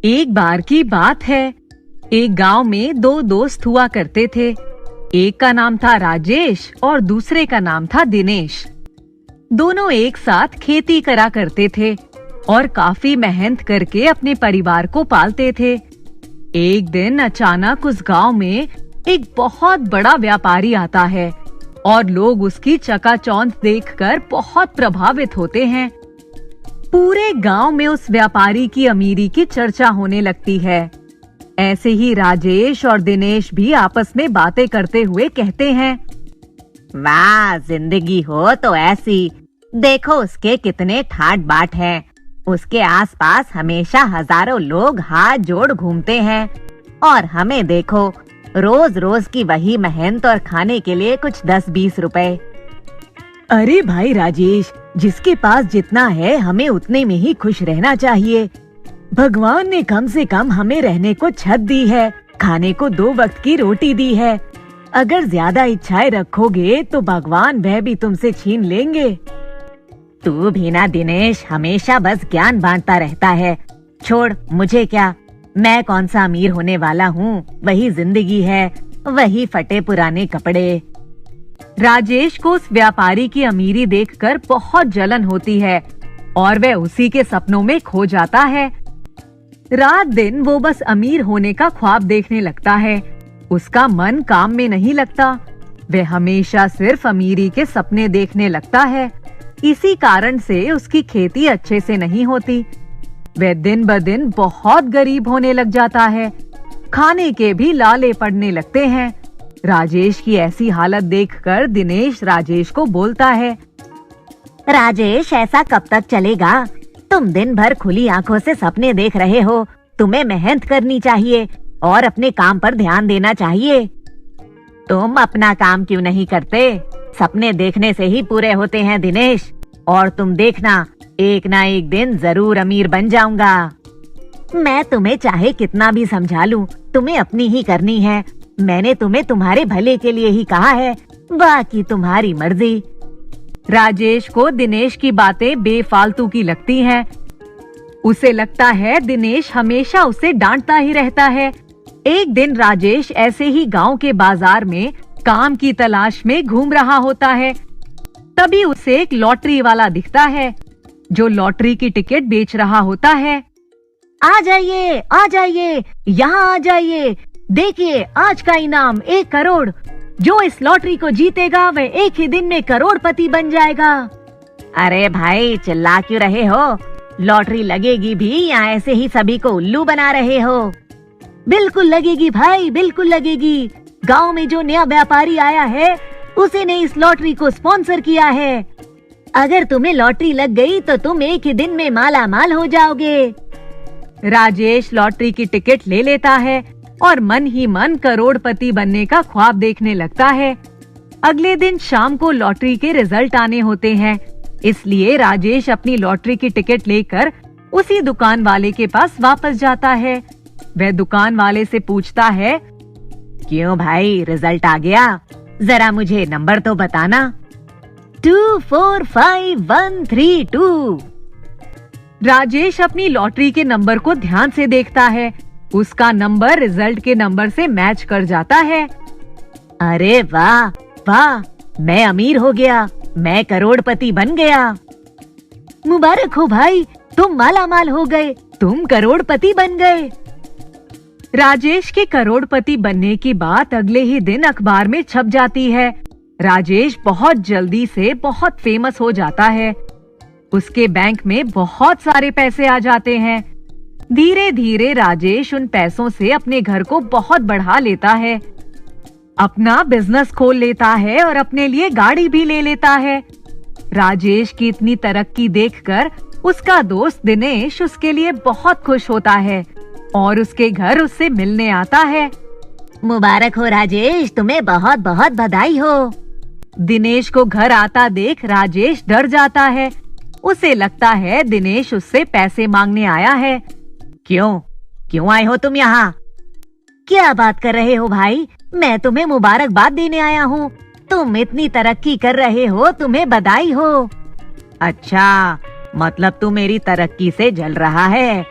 एक बार की बात है, एक गांव में दो दोस्त हुआ करते थे। एक का नाम था राजेश और दूसरे का नाम था दिनेश। दोनों एक साथ खेती करा करते थे और काफी मेहनत करके अपने परिवार को पालते थे। एक दिन अचानक उस गांव में एक बहुत बड़ा व्यापारी आता है और लोग उसकी चकाचौंध देखकर बहुत प्रभावित होते हैं। पूरे गांव में उस व्यापारी की अमीरी की चर्चा होने लगती है। ऐसे ही राजेश और दिनेश भी आपस में बातें करते हुए कहते हैं, वाह, जिंदगी हो तो ऐसी। देखो उसके कितने ठाट बाट हैं। उसके आसपास हमेशा हजारों लोग हाथ जोड़ घूमते हैं और हमें देखो, रोज रोज की वही मेहनत और खाने के लिए कुछ 10-20 रुपए। अरे भाई राजेश, जिसके पास जितना है हमें उतने में ही खुश रहना चाहिए। भगवान ने कम से कम हमें रहने को छत दी है, खाने को 2 वक्त की रोटी दी है। अगर ज्यादा इच्छाएं रखोगे तो भगवान वह भी तुमसे छीन लेंगे। तू भी ना दिनेश, हमेशा बस ज्ञान बांटता रहता है। छोड़, मुझे क्या, मैं कौन सा अमीर होने वाला हूँ। वही जिंदगी है, वही फटे पुराने कपड़े। राजेश को उस व्यापारी की अमीरी देखकर बहुत जलन होती है और वह उसी के सपनों में खो जाता है। रात दिन वो बस अमीर होने का ख्वाब देखने लगता है। उसका मन काम में नहीं लगता। वह हमेशा सिर्फ अमीरी के सपने देखने लगता है। इसी कारण से उसकी खेती अच्छे से नहीं होती। वह दिन ब दिन बहुत गरीब होने लग जाता है। खाने के भी लाले पड़ने लगते हैं। राजेश की ऐसी हालत देखकर दिनेश राजेश को बोलता है, राजेश, ऐसा कब तक चलेगा? तुम दिन भर खुली आंखों से सपने देख रहे हो। तुम्हें मेहनत करनी चाहिए और अपने काम पर ध्यान देना चाहिए। तुम अपना काम क्यों नहीं करते? सपने देखने से ही पूरे होते हैं दिनेश। और तुम देखना, एक ना एक दिन जरूर अमीर बन जाऊंगा। मैं तुम्हें चाहे कितना भी समझा लूं, तुम्हें अपनी ही करनी है। मैंने तुम्हें तुम्हारे भले के लिए ही कहा है, बाकी तुम्हारी मर्जी। राजेश को दिनेश की बातें बेफालतू की लगती हैं। उसे लगता है दिनेश हमेशा उसे डांटता ही रहता है। एक दिन राजेश ऐसे ही गांव के बाजार में काम की तलाश में घूम रहा होता है। तभी उसे एक लॉटरी वाला दिखता है जो लॉटरी की टिकट बेच रहा होता है। आ जाइए, यहाँ आ जाइए। देखिए, आज का इनाम 1 करोड़। जो इस लॉटरी को जीतेगा वह एक ही दिन में करोड़पति बन जाएगा। अरे भाई, चिल्ला क्यों रहे हो? लॉटरी लगेगी भी या ऐसे ही सभी को उल्लू बना रहे हो? बिल्कुल लगेगी भाई, बिल्कुल लगेगी। गांव में जो नया व्यापारी आया है उसी ने इस लॉटरी को स्पॉन्सर किया है। अगर तुम्हें लॉटरी लग गई तो तुम एक ही दिन में माला माल हो जाओगे। राजेश लॉटरी की टिकट ले लेता है और मन ही मन करोड़पति बनने का ख्वाब देखने लगता है। अगले दिन शाम को लॉटरी के रिजल्ट आने होते हैं, इसलिए राजेश अपनी लॉटरी की टिकट लेकर उसी दुकान वाले के पास वापस जाता है। वह दुकान वाले से पूछता है, क्यों भाई, रिजल्ट आ गया? जरा मुझे नंबर तो बताना। 245132। राजेश अपनी लॉटरी के नंबर को ध्यान से देखता है। उसका नंबर रिजल्ट के नंबर से मैच कर जाता है। अरे वाह वाह, मैं अमीर हो गया, मैं करोड़पति बन गया। मुबारक हो भाई, तुम मालामाल हो गए, तुम करोड़पति बन गए। राजेश के करोड़पति बनने की बात अगले ही दिन अखबार में छप जाती है। राजेश बहुत जल्दी से बहुत फेमस हो जाता है। उसके बैंक में बहुत सारे पैसे आ जाते हैं। धीरे धीरे राजेश उन पैसों से अपने घर को बहुत बढ़ा लेता है। अपना बिजनेस खोल लेता है और अपने लिए गाड़ी भी ले लेता है। राजेश की इतनी तरक्की देखकर उसका दोस्त दिनेश उसके लिए बहुत खुश होता है और उसके घर उससे मिलने आता है। मुबारक हो राजेश, तुम्हें बहुत बहुत बधाई हो। दिनेश को घर आता देख राजेश डर जाता है। उसे लगता है दिनेश उससे पैसे मांगने आया है। क्यों आए हो तुम यहाँ? क्या बात कर रहे हो भाई? मैं तुम्हें मुबारकबाद देने आया हूँ। तुम इतनी तरक्की कर रहे हो, तुम्हें बधाई हो। अच्छा, मतलब तू मेरी तरक्की से जल रहा है।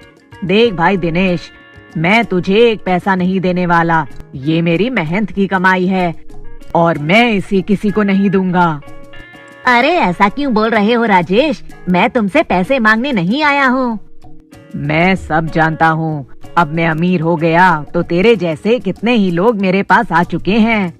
देख भाई दिनेश, मैं तुझे एक पैसा नहीं देने वाला। ये मेरी मेहनत की कमाई है और मैं इसे किसी को नहीं दूंगा। अरे ऐसा क्यों बोल रहे हो राजेश? मैं तुमसे पैसे मांगने नहीं आया हूँ। मैं सब जानता हूँ। अब मैं अमीर हो गया तो तेरे जैसे कितने ही लोग मेरे पास आ चुके हैं।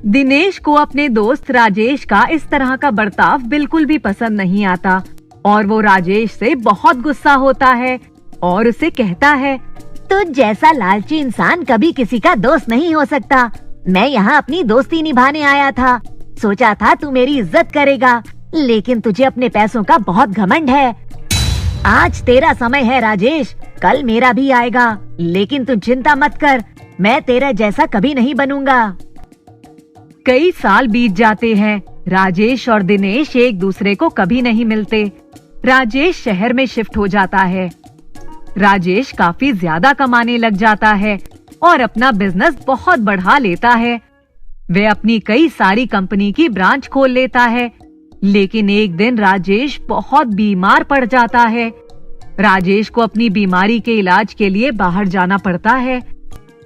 दिनेश को अपने दोस्त राजेश का इस तरह का बर्ताव बिल्कुल भी पसंद नहीं आता और वो राजेश से बहुत गुस्सा होता है और उसे कहता है, तो जैसा लालची इंसान कभी किसी का दोस्त नहीं हो सकता। मैं यहाँ अपनी दोस्ती निभाने आया था। सोचा था तू मेरी इज्जत करेगा, लेकिन तुझे अपने पैसों का बहुत घमंड है। आज तेरा समय है राजेश, कल मेरा भी आएगा, लेकिन तू चिंता मत कर, मैं तेरा जैसा कभी नहीं बनूंगा। कई साल बीत जाते हैं। राजेश और दिनेश एक दूसरे को कभी नहीं मिलते। राजेश शहर में शिफ्ट हो जाता है। राजेश काफी ज्यादा कमाने लग जाता है और अपना बिजनेस बहुत बढ़ा लेता है। वे अपनी कई सारी कंपनी की ब्रांच खोल लेता है, लेकिन एक दिन राजेश बहुत बीमार पड़ जाता है। राजेश को अपनी बीमारी के इलाज के लिए बाहर जाना पड़ता है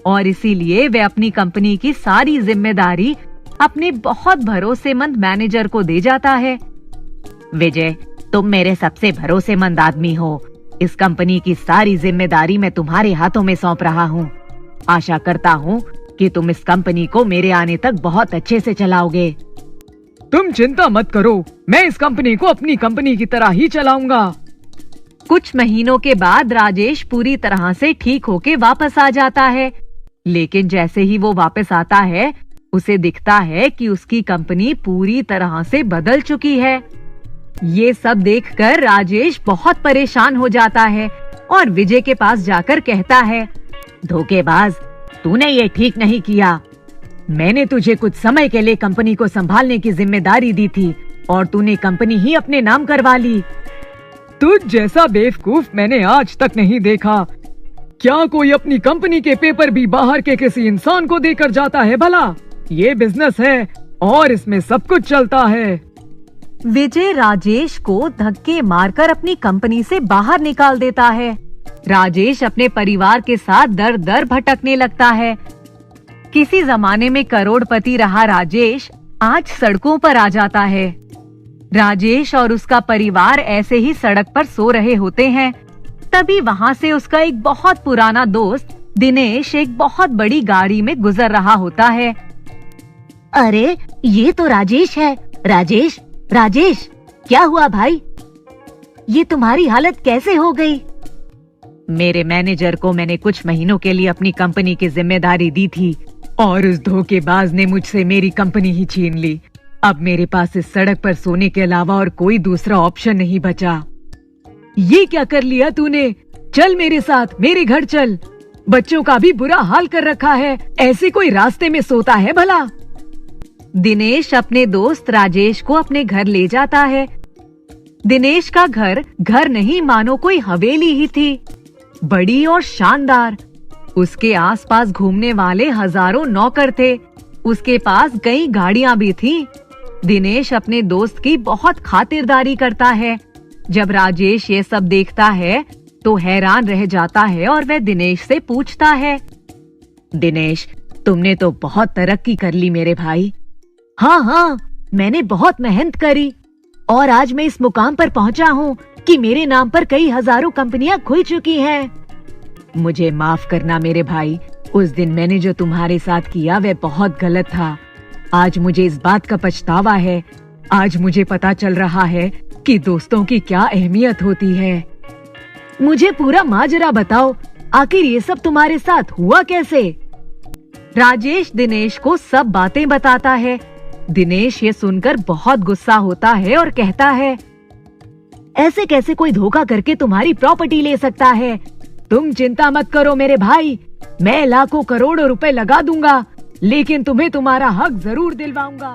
और इसीलिए वे अपनी कंपनी की सारी जिम्मेदारी अपने बहुत भरोसेमंद मैनेजर को दे जाता है। विजय, तुम मेरे सबसे भरोसेमंद आदमी हो। इस कंपनी की सारी जिम्मेदारी मैं तुम्हारे हाथों में सौंप रहा हूँ। आशा करता हूँ कि तुम इस कंपनी को मेरे आने तक बहुत अच्छे से चलाओगे। तुम चिंता मत करो, मैं इस कंपनी को अपनी कंपनी की तरह ही चलाऊंगा। कुछ महीनों के बाद राजेश पूरी तरह से ठीक होके वापस आ जाता है, लेकिन जैसे ही वो वापस आता है उसे दिखता है कि उसकी कंपनी पूरी तरह से बदल चुकी है। ये सब देखकर राजेश बहुत परेशान हो जाता है और विजय के पास जाकर कहता है, धोखेबाज, तूने ये ठीक नहीं किया। मैंने तुझे कुछ समय के लिए कंपनी को संभालने की जिम्मेदारी दी थी और तूने कंपनी ही अपने नाम करवा ली। तुझ जैसा बेवकूफ मैंने आज तक नहीं देखा। क्या कोई अपनी कंपनी के पेपर भी बाहर के किसी इंसान को देकर जाता है भला? ये बिजनेस है और इसमें सब कुछ चलता है। विजय राजेश को धक्के मारकर अपनी कंपनी से बाहर निकाल देता है। राजेश अपने परिवार के साथ दर दर भटकने लगता है। किसी जमाने में करोड़पति रहा राजेश आज सड़कों पर आ जाता है। राजेश और उसका परिवार ऐसे ही सड़क पर सो रहे होते हैं। तभी वहाँ से उसका एक बहुत पुराना दोस्त दिनेश एक बहुत बड़ी गाड़ी में गुजर रहा होता है। अरे ये तो राजेश है। राजेश, राजेश, क्या हुआ भाई? ये तुम्हारी हालत कैसे हो गई? मेरे मैनेजर को मैंने कुछ महीनों के लिए अपनी कंपनी की जिम्मेदारी दी थी और उस धोखेबाज ने मुझसे मेरी कंपनी ही छीन ली। अब मेरे पास इस सड़क पर सोने के अलावा और कोई दूसरा ऑप्शन नहीं बचा। ये क्या कर लिया तूने? चल मेरे साथ, मेरे घर चल। बच्चों का भी बुरा हाल कर रखा है। ऐसे कोई रास्ते में सोता है भला? दिनेश अपने दोस्त राजेश को अपने घर ले जाता है। दिनेश का घर नहीं मानो कोई हवेली ही थी, बड़ी और शानदार। उसके आसपास घूमने वाले हजारों नौकर थे। उसके पास कई गाड़ियां भी थीं। दिनेश अपने दोस्त की बहुत खातिरदारी करता है। जब राजेश ये सब देखता है तो हैरान रह जाता है और वह दिनेश से पूछता है, दिनेश, तुमने तो बहुत तरक्की कर ली मेरे भाई। हाँ, मैंने बहुत मेहनत करी और आज मैं इस मुकाम पर पहुंचा हूँ कि मेरे नाम पर कई हजारों कंपनियां खुल चुकी हैं। मुझे माफ करना मेरे भाई, उस दिन मैंने जो तुम्हारे साथ किया वह बहुत गलत था। आज मुझे इस बात का पछतावा है। आज मुझे पता चल रहा है कि दोस्तों की क्या अहमियत होती है। मुझे पूरा माजरा बताओ, आखिर ये सब तुम्हारे साथ हुआ कैसे? राजेश दिनेश को सब बातें बताता है। दिनेश ये सुनकर बहुत गुस्सा होता है और कहता है, ऐसे कैसे कोई धोखा करके तुम्हारी प्रॉपर्टी ले सकता है? तुम चिंता मत करो मेरे भाई, मैं लाखों करोड़ों रुपए लगा दूंगा, लेकिन तुम्हें तुम्हारा हक जरूर दिलवाऊंगा।